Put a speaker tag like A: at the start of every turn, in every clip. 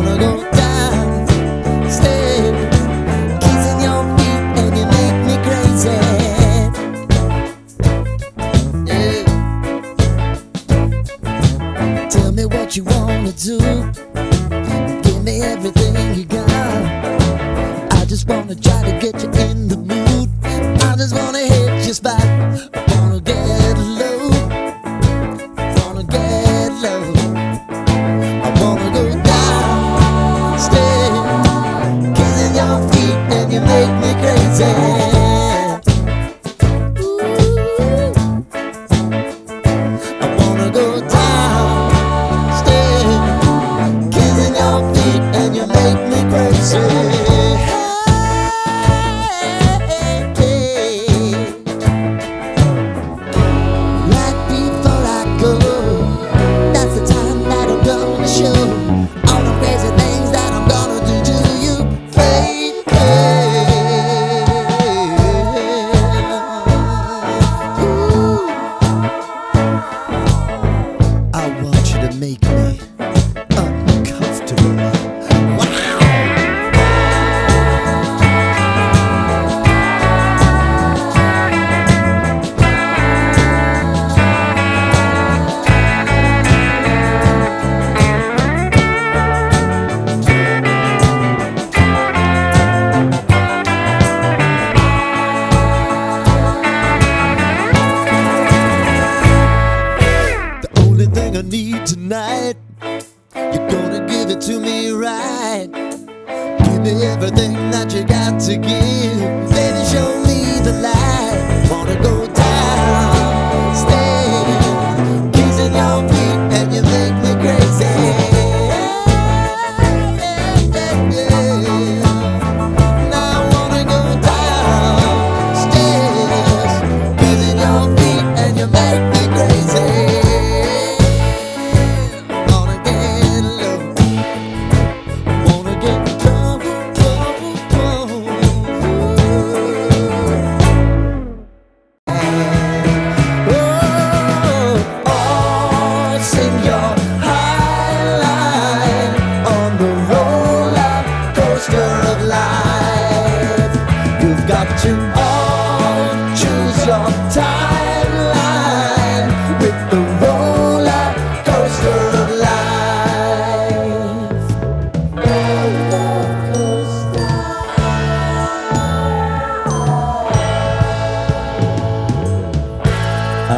A: wanna go down, stay, kissing your feet and you make me crazy. Yeah. Tell me what you wanna do, give me everything you got. I just wanna try to get you in the mood. I just wanna hit your spot. I wanna get low, wanna get low. I wanna go down, stay, kissing your feet and you make me crazy. I wanna go down, stay, kissing your feet and you make me crazy. Right before I go, that's the time that I'm gonna show all the crazy things that I'm gonna do to you, baby. Ooh. I want you to make me uncomfortable. Only thing I need tonight, you're gonna give it to me right. Give me everything that you got to give. Baby, show me the light. Wanna go down, stay, kissing your feet and you make me crazy. Now I wanna go downstairs, kissing your feet and you make me crazy. You've got to all choose your timeline with the roller coaster of life. Roller coaster. I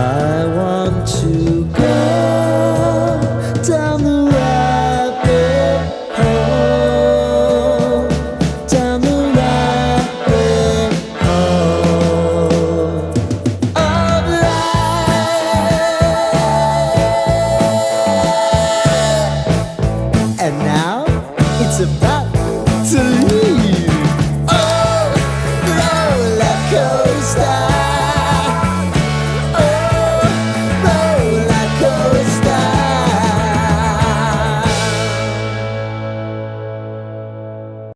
A: want to go down the rabbit hole, down the rabbit hole of life. And now it's about to leave. Oh, roller coaster.